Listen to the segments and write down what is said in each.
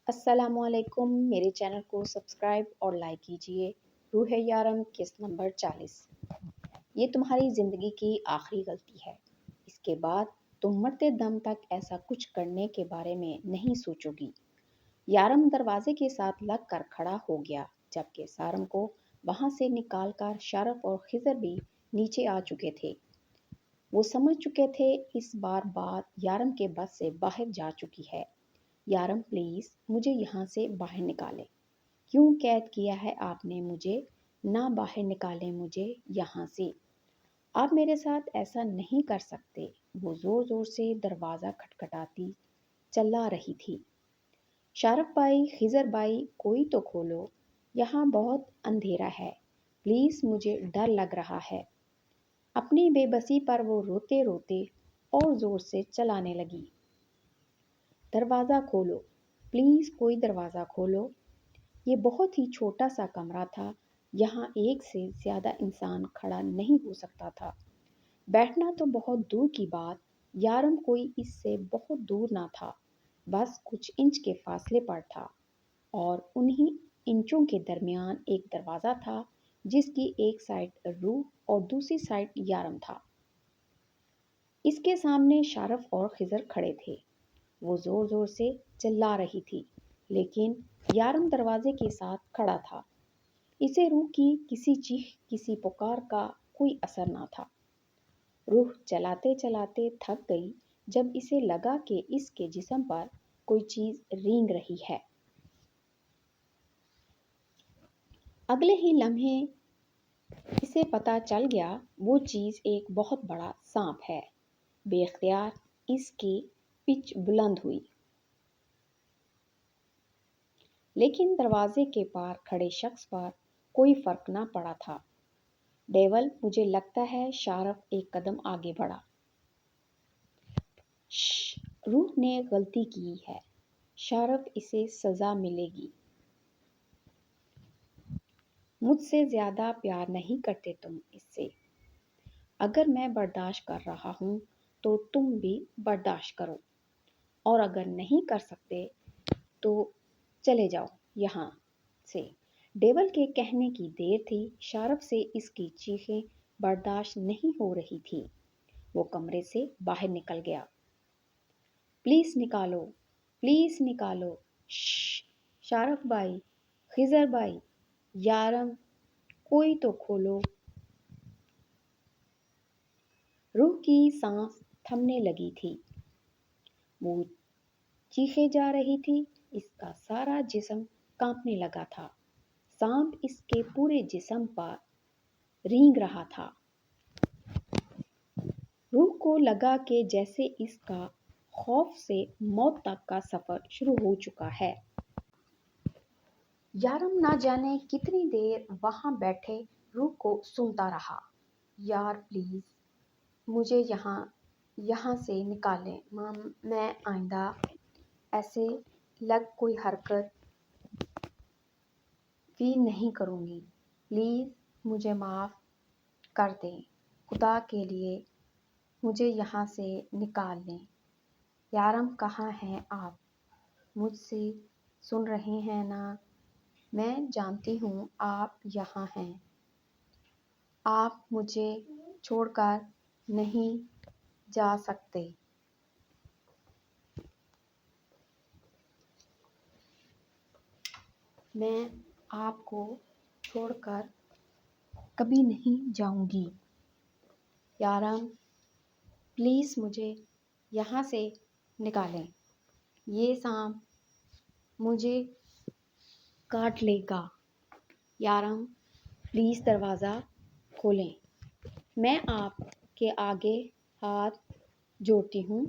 السلام علیکم، میرے چینل کو سبسکرائب اور لائک کیجئے۔ روح یارم قسط نمبر 40۔ یہ تمہاری زندگی کی آخری غلطی ہے۔ اس کے بعد تم مرتے دم تک ایسا کچھ کرنے کے بارے میں نہیں سوچو گی۔ یارم دروازے کے ساتھ لگ کر کھڑا ہو گیا، جبکہ سارم کو وہاں سے نکال کر شارف اور خضر بھی نیچے آ چکے تھے۔ وہ سمجھ چکے تھے اس بار بات یارم کے بس سے باہر جا چکی ہے۔ یارم پلیز مجھے یہاں سے باہر نکالیں۔ کیوں قید کیا ہے آپ نے مجھے؟ نہ باہر نکالیں مجھے یہاں سے۔ آپ میرے ساتھ ایسا نہیں کر سکتے۔ وہ زور زور سے دروازہ کھٹکھٹاتی چلا رہی تھی۔ شارف بھائی، خضر بھائی، کوئی تو کھولو، یہاں بہت اندھیرا ہے، پلیز مجھے ڈر لگ رہا ہے۔ اپنی بے بسی پر وہ روتے روتے اور زور سے چلانے لگی۔ دروازہ کھولو، پلیز کوئی دروازہ کھولو۔ یہ بہت ہی چھوٹا سا کمرہ تھا، یہاں ایک سے زیادہ انسان کھڑا نہیں ہو سکتا تھا۔ بیٹھنا تو بہت دور کی بات، یارم کوئی اس سے بہت دور نہ تھا، بس کچھ انچ کے فاصلے پر تھا، اور انہی انچوں کے درمیان ایک دروازہ تھا جس کی ایک سائڈ روح اور دوسری سائڈ یارم تھا۔ اس کے سامنے شارف اور خضر کھڑے تھے۔ وہ زور زور سے چلا رہی تھی، لیکن یارم دروازے کے ساتھ کھڑا تھا۔ اسے روح کی کسی چیخ، کسی پکار کا کوئی اثر نہ تھا۔ روح چلاتے چلاتے تھک گئی جب اسے لگا کہ اس کے جسم پر کوئی چیز رینگ رہی ہے۔ اگلے ہی لمحے اسے پتا چل گیا وہ چیز ایک بہت بڑا سانپ ہے۔ بے اختیار اس کی پچ بلند ہوئی، لیکن دروازے کے پار کھڑے شخص پر کوئی فرق نہ پڑا تھا۔ ڈیول، مجھے لگتا ہے شارف ایک قدم آگے بڑھا۔ روح نے غلطی کی ہے، شارف اسے سزا ملے گی۔ مجھ سے زیادہ پیار نہیں کرتے تم اس سے۔ اگر میں برداشت کر رہا ہوں تو تم بھی برداشت کرو، اور اگر نہیں کر سکتے تو چلے جاؤ یہاں سے۔ ڈیول کے کہنے کی دیر تھی، شارف سے اس کی چیخیں برداشت نہیں ہو رہی تھی۔ وہ کمرے سے باہر نکل گیا۔ پلیز نکالو، پلیز نکالو، شارف بھائی، خضر بھائی، یارم، کوئی تو کھولو۔ روح کی سانس تھمنے لگی تھی، وہ چیخے جا رہی تھی، اس کا سارا جسم کانپنے لگا تھا۔ سانپ اس کے پورے جسم پر رینگ رہا تھا۔ روح کو لگا کہ جیسے اس کا خوف سے موت تک کا سفر شروع ہو چکا ہے۔ یارم نہ جانے کتنی دیر وہاں بیٹھے روح کو سنتا رہا۔ یار پلیز مجھے یہاں سے نکالیں، میں آئندہ ایسے لگ کوئی حرکت بھی نہیں کروں گی، پلیز مجھے معاف کر دیں، خدا کے لیے مجھے یہاں سے نکال لیں۔ یارم کہاں ہیں آپ؟ مجھ سے سن رہے ہیں نا؟ میں جانتی ہوں آپ یہاں ہیں۔ آپ مجھے چھوڑ کر نہیں جا سکتے۔ میں آپ کو چھوڑ کر کبھی نہیں جاؤں گی۔ یارم پلیز مجھے یہاں سے نکالیں، یہ سانپ مجھے کاٹ لے گا۔ یارم پلیز دروازہ کھولیں، میں آپ کے آگے ہاتھ جوڑتی ہوں،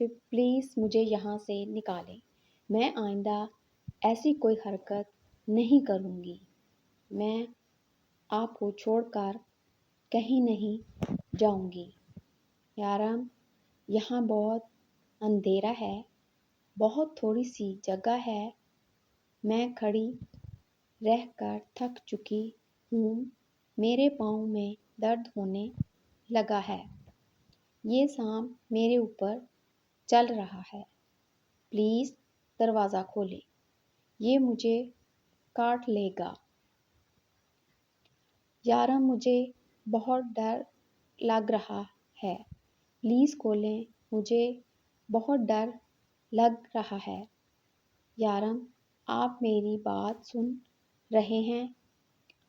پلیز مجھے یہاں سے نکالیں، میں آئندہ ایسی کوئی حرکت نہیں کروں گی، میں آپ کو چھوڑ کر کہیں نہیں جاؤں گی۔ یارم یہاں بہت اندھیرا ہے، بہت تھوڑی سی جگہ ہے، میں کھڑی رہ کر تھک چکی ہوں، میرے پاؤں میں درد ہونے لگا ہے، یہ سانپ میرے اوپر چل رہا ہے، پلیز دروازہ کھولیں۔ یہ مجھے کاٹ لے گا۔ یارم مجھے بہت ڈر لگ رہا ہے، پلیز کھولیں، مجھے بہت ڈر لگ رہا ہے۔ یارم آپ میری بات سن رہے ہیں؟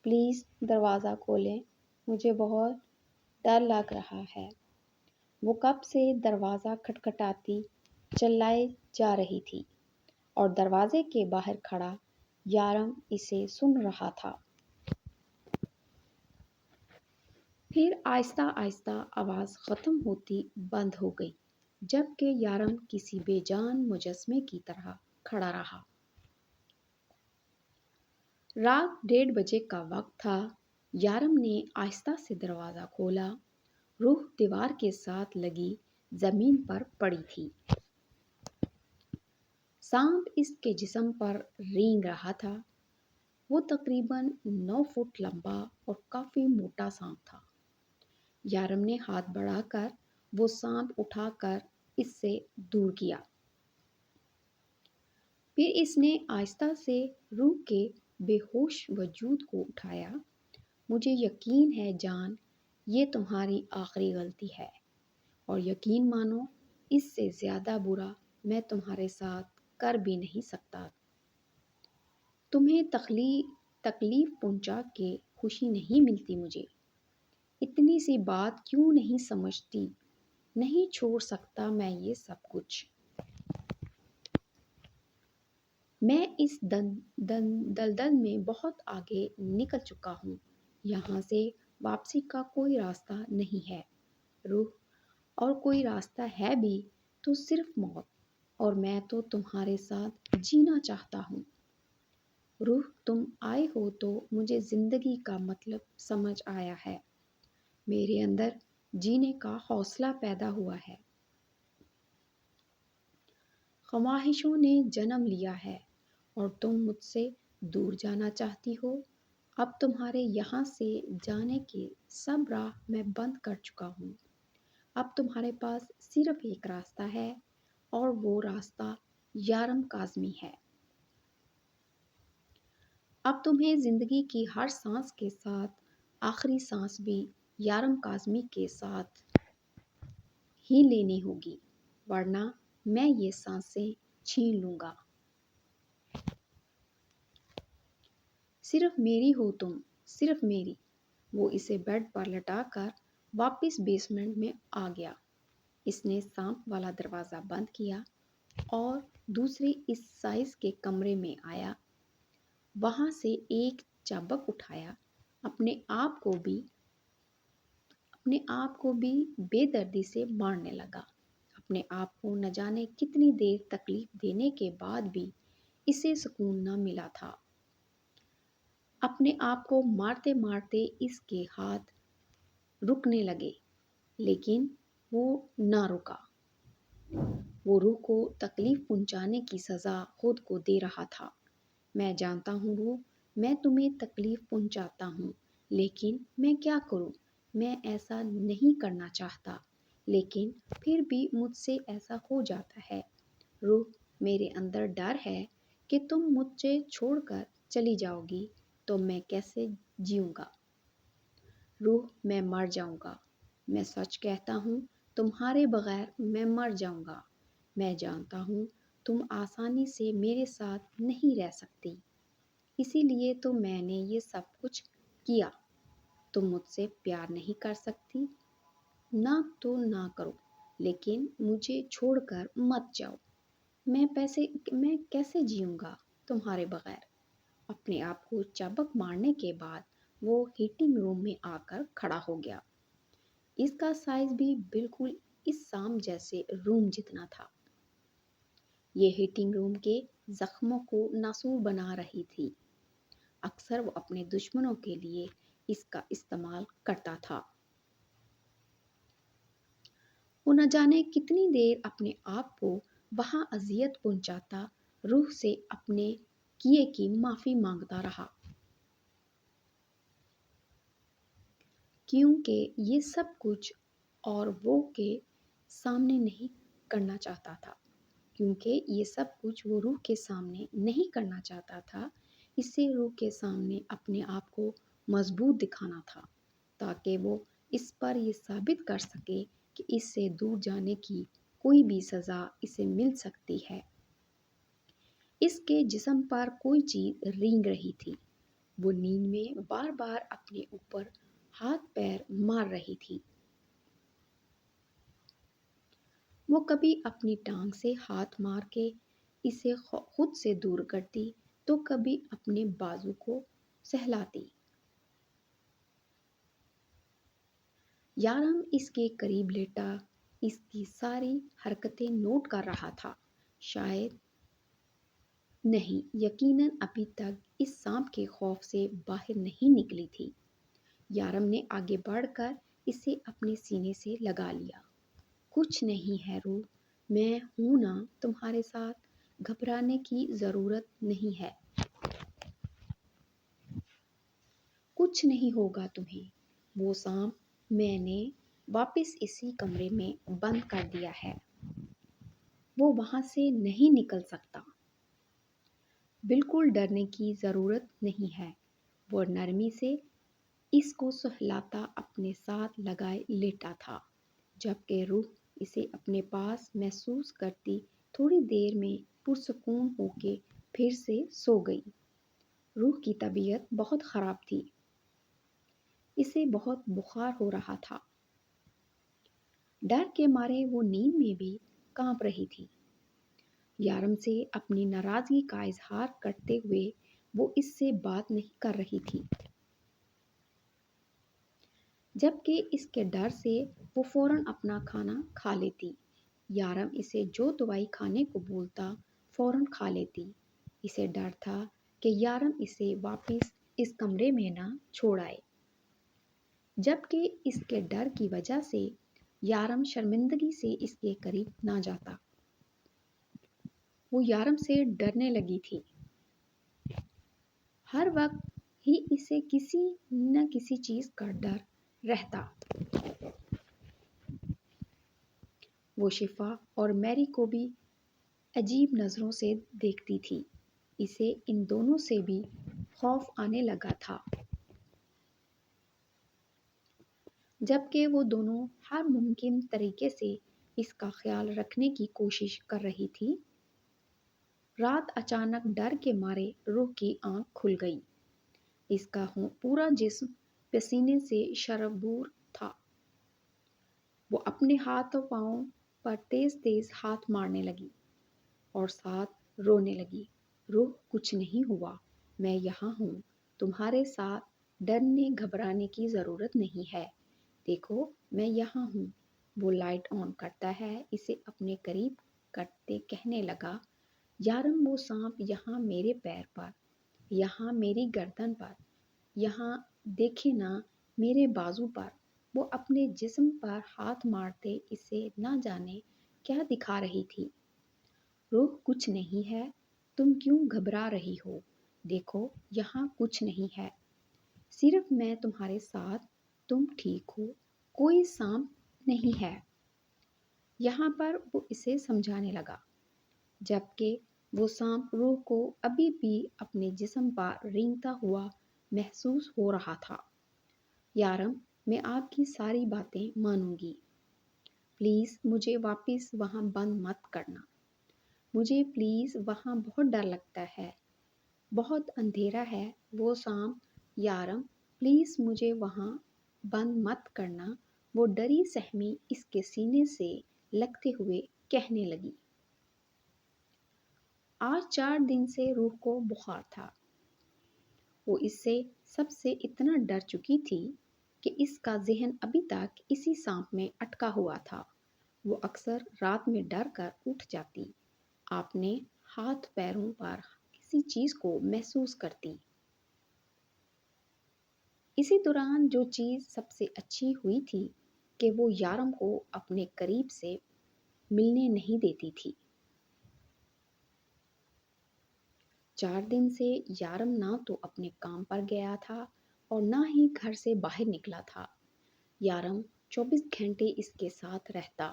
پلیز دروازہ کھولیں، مجھے بہت ڈر لگ رہا ہے۔ وہ کب سے دروازہ کھٹکھٹاتی چلائی جا رہی تھی اور دروازے کے باہر کھڑا یارم اسے سن رہا تھا۔ پھر آہستہ آہستہ آواز ختم ہوتی بند ہو گئی، جبکہ یارم کسی بے جان مجسمے کی طرح کھڑا رہا۔ رات 1:30 بجے کا وقت تھا۔ یارم نے آہستہ سے دروازہ کھولا۔ روح دیوار کے ساتھ لگی زمین پر پڑی تھی۔ سانپ اس کے جسم پر رینگ رہا تھا۔ وہ تقریباً 9 فٹ لمبا اور کافی موٹا سانپ تھا۔ یارم نے ہاتھ بڑھا کر وہ سانپ اٹھا کر اس سے دور کیا۔ پھر اس نے آہستہ سے روح کے بے ہوش وجود کو اٹھایا۔ مجھے یقین ہے جان، یہ تمہاری آخری غلطی ہے، اور یقین مانو اس سے زیادہ برا میں تمہارے ساتھ کر بھی نہیں سکتا۔ تمہیں تکلیف پہنچا کے خوشی نہیں ملتی مجھے۔ اتنی سی بات کیوں نہیں سمجھتی؟ نہیں چھوڑ سکتا میں یہ سب کچھ۔ میں اس دلدل میں بہت آگے نکل چکا ہوں۔ یہاں سے واپسی کا کوئی راستہ نہیں ہے روح، اور کوئی راستہ ہے بھی تو صرف موت، اور میں تو تمہارے ساتھ جینا چاہتا ہوں۔ روح، تم آئے ہو تو مجھے زندگی کا مطلب سمجھ آیا ہے۔ میرے اندر جینے کا حوصلہ پیدا ہوا ہے۔ خواہشوں نے جنم لیا ہے اور تم مجھ سے دور جانا چاہتی ہو۔ اب تمہارے یہاں سے جانے کے سب راہ میں بند کر چکا ہوں۔ اب تمہارے پاس صرف ایک راستہ ہے، اور وہ راستہ یارم کاظمی ہے۔ اب تمہیں زندگی کی ہر سانس کے ساتھ آخری سانس بھی یارم کاظمی کے ساتھ ہی لینی ہوگی، ورنہ میں یہ سانسیں چھین لوں گا۔ صرف میری ہو تم، صرف میری۔ وہ اسے بیڈ پر لٹا کر واپس بیسمنٹ میں آ گیا۔ اس نے سانپ والا دروازہ بند کیا اور دوسرے اس سائز کے کمرے میں آیا۔ وہاں سے ایک چابک اٹھایا، اپنے آپ کو بھی بے دردی سے مارنے لگا۔ اپنے آپ کو نہ جانے کتنی دیر تکلیف دینے کے بعد بھی اسے سکون نہ ملا تھا۔ اپنے آپ کو مارتے مارتے اس کے ہاتھ رکنے لگے، لیکن وہ نہ رکا۔ وہ روح کو تکلیف پہنچانے کی سزا خود کو دے رہا تھا۔ میں جانتا ہوں روح، میں تمہیں تکلیف پہنچاتا ہوں، لیکن میں کیا کروں؟ میں ایسا نہیں کرنا چاہتا، لیکن پھر بھی مجھ سے ایسا ہو جاتا ہے۔ روح، میرے اندر ڈر ہے کہ تم مجھے چھوڑ کر چلی جاؤ گی تو میں کیسے جیوں گا؟ روح، میں مر جاؤں گا۔ میں سچ کہتا ہوں، تمہارے بغیر میں مر جاؤں گا۔ میں جانتا ہوں تم آسانی سے میرے ساتھ نہیں رہ سکتی، اسی لیے تو میں نے یہ سب کچھ کیا۔ تم مجھ سے پیار نہیں کر سکتی، نہ تو نہ کرو، لیکن مجھے چھوڑ کر مت جاؤ۔ میں کیسے جیوں گا تمہارے بغیر؟ اپنے آپ کو چابک مارنے کے بعد وہ ہیٹنگ روم میں آ کر کھڑا ہو گیا۔ اس کا سائز بھی بالکل اس سانپ جیسے روم جتنا تھا۔ یہ ہیٹنگ روم کے زخموں کو ناسور بنا رہی تھی۔ اکثر وہ اپنے دشمنوں کے لیے اس کا استعمال کرتا تھا۔ وہ نہ جانے کتنی دیر اپنے آپ کو وہاں اذیت پہنچاتا روح سے اپنے کیے کی معافی مانگتا رہا، کیونکہ یہ سب کچھ اور وہ کے سامنے نہیں کرنا چاہتا تھا۔ کیونکہ یہ سب کچھ وہ روح کے سامنے نہیں کرنا چاہتا تھا، اسے روح کے سامنے اپنے آپ کو مضبوط دکھانا تھا تاکہ وہ اس پر یہ ثابت کر سکے کہ اس سے دور جانے کی کوئی بھی سزا اسے مل سکتی ہے۔ اس کے جسم پر کوئی چیز رینگ رہی تھی، وہ نیند میں بار بار اپنے اوپر ہاتھ پیر مار رہی تھی۔ وہ کبھی اپنی ٹانگ سے ہاتھ مار کے اسے خود سے دور کرتی تو کبھی اپنے بازو کو سہلاتی۔ یارم اس کے قریب لیٹا اس کی ساری حرکتیں نوٹ کر رہا تھا۔ شاید نہیں، یقیناً ابھی تک اس سانپ کے خوف سے باہر نہیں نکلی تھی۔ یارم نے آگے بڑھ کر اسے اپنے سینے سے لگا لیا۔ کچھ نہیں ہے روح، میں ہوں نا، تمہارے ساتھ، گھبرانے کی ضرورت نہیں ہے۔ کچھ نہیں ہوگا تمہیں۔ وہ سانپ میں نے واپس اسی کمرے میں بند کر دیا ہے، وہ وہاں سے نہیں نکل سکتا۔ بالکل ڈرنے کی ضرورت نہیں ہے، وہ نرمی سے اس کو سہلاتا اپنے ساتھ لگائے لیٹا تھا، جبکہ روح اسے اپنے پاس محسوس کرتی تھوڑی دیر میں پرسکون ہو کے پھر سے سو گئی۔ روح کی طبیعت بہت خراب تھی، اسے بہت بخار ہو رہا تھا۔ ڈر کے مارے وہ نیند میں بھی کانپ رہی تھی۔ یارم سے اپنی ناراضگی کا اظہار کرتے ہوئے وہ اس سے بات نہیں کر رہی تھی، جبکہ اس کے ڈر سے وہ فوراً اپنا کھانا کھا لیتی۔ یارم اسے جو دوائی کھانے کو بولتا فوراً کھا لیتی۔ اسے ڈر تھا کہ یارم اسے واپس اس کمرے میں نہ چھوڑ آئے، جبکہ اس کے ڈر کی وجہ سے یارم شرمندگی سے اس کے قریب نہ جاتا۔ وہ یارم سے ڈرنے لگی تھی۔ ہر وقت ہی اسے کسی نہ کسی چیز کا ڈر رہتا۔ وہ شفا اور میری کو بھی عجیب نظروں سے دیکھتی تھی۔ اسے ان دونوں سے بھی خوف آنے لگا تھا، جبکہ وہ دونوں ہر ممکن طریقے سے اس کا خیال رکھنے کی کوشش کر رہی تھی۔ رات اچانک ڈر کے مارے روح کی آنکھ کھل گئی۔ اس کا پورا جسم پسینے سے شرابور تھا۔ وہ اپنے ہاتھ و پاؤں پر تیز تیز ہاتھ مارنے لگی اور ساتھ رونے لگی۔ روح، کچھ نہیں ہوا، میں یہاں ہوں، تمہارے ساتھ، ڈرنے گھبرانے کی ضرورت نہیں ہے، دیکھو میں یہاں ہوں۔ وہ لائٹ آن کرتا ہے اسے اپنے قریب کرتے کہنے لگا، یارم، وہ سانپ یہاں میرے پیر پر، یہاں میری گردن پر، یہاں دیکھے نا میرے بازو پر۔ وہ اپنے جسم پر ہاتھ مارتے اسے نہ جانے کیا دکھا رہی تھی۔ روح، کچھ نہیں ہے، تم کیوں گھبرا رہی ہو؟ دیکھو یہاں کچھ نہیں ہے، صرف میں تمہارے ساتھ، تم ٹھیک ہو، کوئی سانپ نہیں ہے۔ یہاں پر وہ اسے سمجھانے لگا، جبکہ وہ سانپ روح کو ابھی بھی اپنے جسم پر رینگتا ہوا محسوس ہو رہا تھا۔ یارم، میں آپ کی ساری باتیں مانوں گی، پلیز مجھے واپس وہاں بند مت کرنا، مجھے پلیز وہاں بہت ڈر لگتا ہے، بہت اندھیرا ہے۔ وہ سانپ، یارم پلیز مجھے وہاں بند مت کرنا، وہ ڈری سہمی اس کے سینے سے لگتے ہوئے کہنے لگی۔ آج 4 دن سے روح کو بخار تھا۔ وہ اس سے سب سے اتنا ڈر چکی تھی کہ اس کا ذہن ابھی تک اسی سانپ میں اٹکا ہوا تھا۔ وہ اکثر رات میں ڈر کر اٹھ جاتی، اپنے ہاتھ پیروں پر کسی چیز کو محسوس کرتی۔ اسی دوران جو چیز سب سے اچھی ہوئی تھی کہ وہ یارم کو اپنے قریب سے ملنے نہیں دیتی تھی۔ 4 دن سے یارم نہ تو اپنے کام پر گیا تھا اور نہ ہی گھر سے باہر نکلا تھا۔ یارم 24 گھنٹے اس کے ساتھ رہتا۔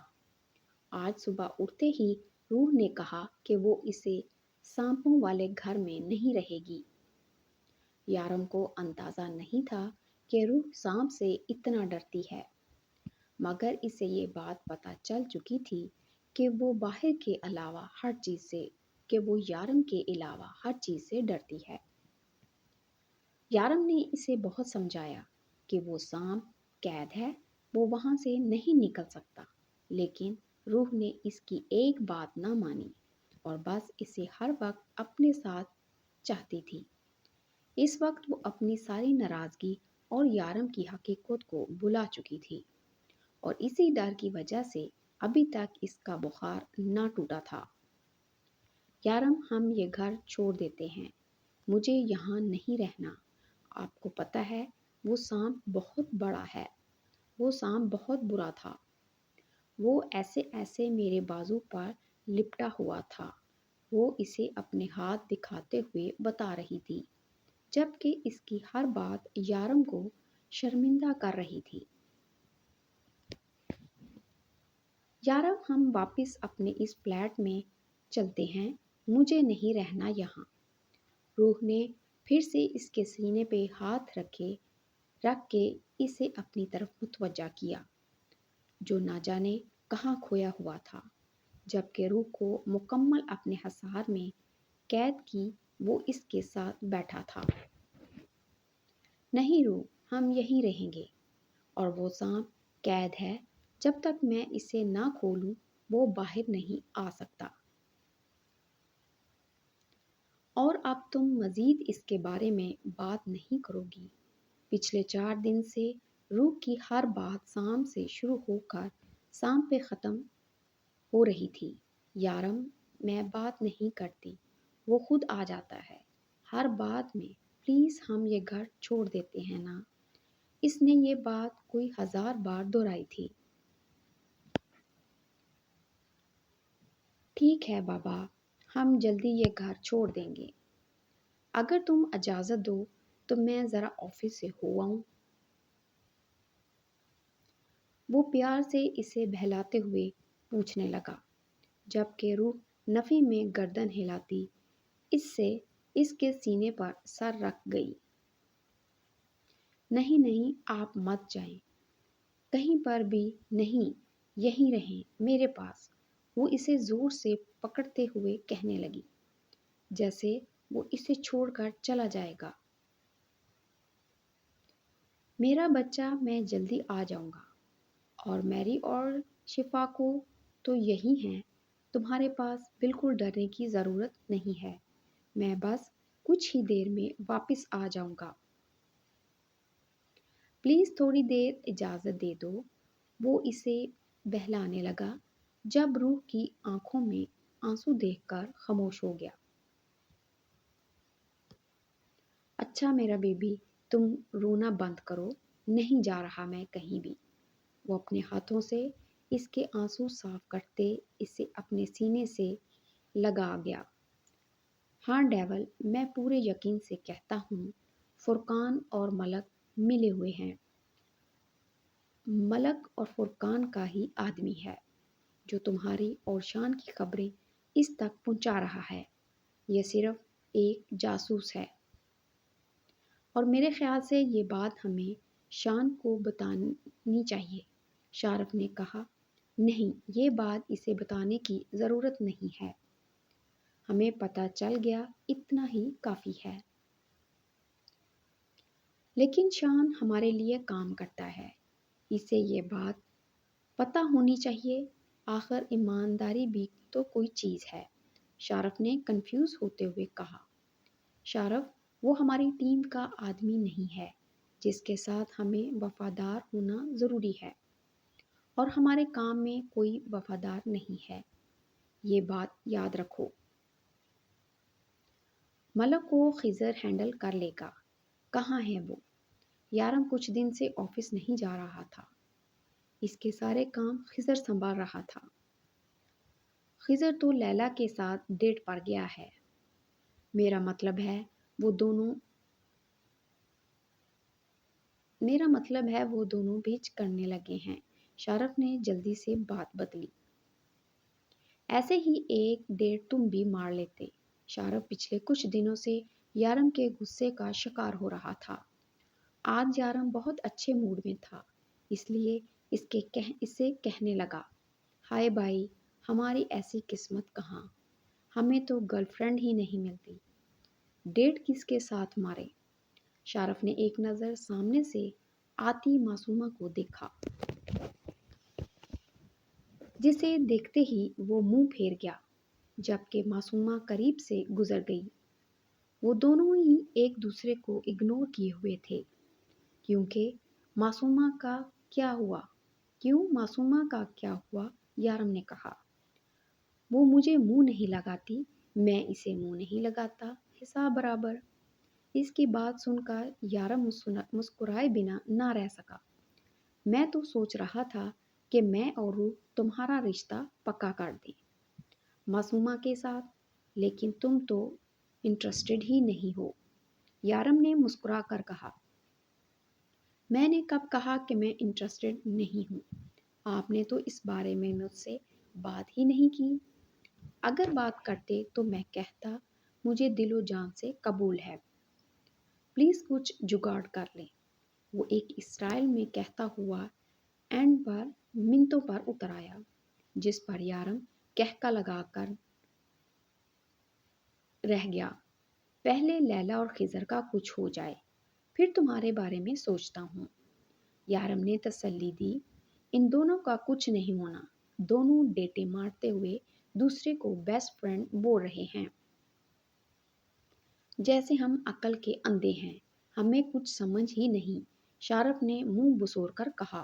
آج صبح اٹھتے ہی روح نے کہا کہ وہ اسے سانپوں والے گھر میں نہیں رہے گی۔ یارم کو اندازہ نہیں تھا کہ روح سانپ سے اتنا ڈرتی ہے، مگر اسے یہ بات پتہ چل چکی تھی کہ وہ باہر کے علاوہ ہر چیز سے کہ وہ یارم کے علاوہ ہر چیز سے ڈرتی ہے۔ یارم نے اسے بہت سمجھایا کہ وہ سانپ قید ہے، وہ وہاں سے نہیں نکل سکتا، لیکن روح نے اس کی ایک بات نہ مانی اور بس اسے ہر وقت اپنے ساتھ چاہتی تھی۔ اس وقت وہ اپنی ساری ناراضگی اور یارم کی حقیقت کو بھلا چکی تھی، اور اسی ڈر کی وجہ سے ابھی تک اس کا بخار نہ ٹوٹا تھا۔ یارم، ہم یہ گھر چھوڑ دیتے ہیں، مجھے یہاں نہیں رہنا۔ آپ کو پتہ ہے وہ سانپ بہت بڑا ہے، وہ سانپ بہت برا تھا، وہ ایسے ایسے میرے بازو پر لپٹا ہوا تھا۔ وہ اسے اپنے ہاتھ دکھاتے ہوئے بتا رہی تھی، جبکہ اس کی ہر بات یارم کو شرمندہ کر رہی تھی۔ یارم، ہم واپس اپنے اس فلیٹ میں چلتے ہیں، مجھے نہیں رہنا یہاں۔ روح نے پھر سے اس کے سینے پہ ہاتھ رکھ کے اسے اپنی طرف متوجہ کیا، جو نہ جانے کہاں کھویا ہوا تھا۔ جبکہ روح کو مکمل اپنے حصار میں قید کی وہ اس کے ساتھ بیٹھا تھا۔ نہیں روح، ہم یہیں رہیں گے، اور وہ سانپ قید ہے، جب تک میں اسے نہ کھولوں وہ باہر نہیں آ سکتا۔ اور اب تم مزید اس کے بارے میں بات نہیں کرو گی۔ پچھلے 4 دن سے روح کی ہر بات سانپ سے شروع ہو کر سانپ پہ ختم ہو رہی تھی۔ یارم، میں بات نہیں کرتی، وہ خود آ جاتا ہے ہر بات میں، پلیز ہم یہ گھر چھوڑ دیتے ہیں نا۔ اس نے یہ بات کوئی 1000 بار دہرائی تھی۔ ٹھیک ہے بابا، ہم جلدی یہ گھر چھوڑ دیں گے، اگر تم اجازت دو تو میں ذرا آفس سے ہو آؤں۔ وہ پیار سے اسے بہلاتے ہوئے پوچھنے لگا، جبکہ روح نفی میں گردن ہلاتی اس کے سینے پر سر رکھ گئی۔ نہیں نہیں، آپ مت جائیں، کہیں پر بھی نہیں، یہیں رہیں میرے پاس، وہ اسے زور سے پکڑتے ہوئے کہنے لگی، جیسے وہ اسے چھوڑ کر چلا جائے گا۔ میرا بچہ، میں جلدی آ جاؤں گا، اور میری اور شفا کو تو یہی ہیں، تمہارے پاس بالکل ڈرنے کی ضرورت نہیں ہے، میں بس کچھ ہی دیر میں واپس آ جاؤں گا۔ پلیز تھوڑی دیر اجازت دے دو۔ وہ اسے بہلانے لگا، جب روح کی آنکھوں میں آنسو دیکھ کر خاموش ہو گیا۔ اچھا میرا بیبی، تم رونا بند کرو، نہیں جا رہا میں کہیں بھی۔ وہ اپنے ہاتھوں سے اس کے آنسو صاف کرتے اسے اپنے سینے سے لگا گیا۔ ہاں ڈیول، میں پورے یقین سے کہتا ہوں، فرقان اور ملک ملے ہوئے ہیں۔ ملک اور فرقان کا ہی آدمی ہے جو تمہاری اور شان کی خبریں اس تک پہنچا رہا ہے۔ یہ صرف ایک جاسوس ہے، اور میرے خیال سے یہ بات ہمیں شان کو بتانی چاہیے۔ شارف نے کہا، نہیں، یہ بات اسے بتانے کی ضرورت نہیں ہے، ہمیں پتہ چل گیا، اتنا ہی کافی ہے۔ لیکن شان ہمارے لیے کام کرتا ہے، اسے یہ بات پتہ ہونی چاہیے، آخر ایمانداری بھی تو کوئی چیز ہے۔ شارف نے کنفیوز ہوتے ہوئے کہا، شارف، وہ ہماری ٹیم کا آدمی نہیں ہے جس کے ساتھ ہمیں وفادار ہونا ضروری ہے، اور ہمارے کام میں کوئی وفادار نہیں ہے، یہ بات یاد رکھو۔ ملک کو خضر ہینڈل کر لے گا۔ کہاں ہے وہ؟ یارم کچھ دن سے آفس نہیں جا رہا تھا، اس کے سارے کام خضر سنبھال رہا تھا۔ خضر تو لیلا کے ساتھ ڈیٹ پر گیا ہے، میرا مطلب ہے وہ دونوں بیچ کرنے لگے ہیں۔ شارف نے جلدی سے بات بدلی۔ ایسے ہی ایک ڈیڑھ تم بھی مار لیتے۔ شارف پچھلے کچھ دنوں سے یارم کے غصے کا شکار ہو رہا تھا۔ آج یارم بہت اچھے موڈ میں تھا، اس لیے اسے کہنے لگا، ہائے بھائی، ہماری ایسی قسمت کہاں، ہمیں تو گرل فرینڈ ہی نہیں ملتی، ڈیٹ کس کے ساتھ مارے؟ شارف نے ایک نظر سامنے سے آتی معصومہ کو دیکھا، جسے دیکھتے ہی وہ منہ پھیر گیا۔ جبکہ معصومہ قریب سے گزر گئی، وہ دونوں ہی ایک دوسرے کو اگنور کیے ہوئے تھے۔ کیوں معصومہ کا کیا ہوا؟ یارم نے کہا، وہ مجھے منہ نہیں لگاتی، میں اسے منہ نہیں لگاتا، حساب برابر۔ اس کی بات سن کر یارم مسکرائے بنا نہ رہ سکا۔ میں تو سوچ رہا تھا کہ میں اور روح تمہارا رشتہ پکا کر دیں معصومہ کے ساتھ، لیکن تم تو انٹرسٹڈ ہی نہیں ہو۔ یارم نے مسکرا کر کہا، میں نے کب کہا کہ میں انٹرسٹڈ نہیں ہوں؟ آپ نے تو اس بارے میں مجھ سے بات ہی نہیں کی۔ اگر بات کرتے تو میں کہتا مجھے دل و جان سے قبول ہے، پلیز کچھ جگاڑ کر لیں، وہ ایک اسٹائل میں کہتا ہوا اینڈ پر منتوں پر اتر آیا، جس پر یارم کہکا لگا کر رہ گیا۔ پہلے لیلا اور خضر کا کچھ ہو جائے، پھر تمہارے بارے میں سوچتا ہوں۔ یارم نے تسلی دی، ان دونوں کا کچھ نہیں ہونا، دونوں ڈیٹے مارتے ہوئے دوسرے کو بیسٹ فرینڈ بول رہے ہیں، جیسے ہم عقل کے اندھے ہیں، ہمیں کچھ سمجھ ہی نہیں۔ شارف نے منہ بسور کر کہا۔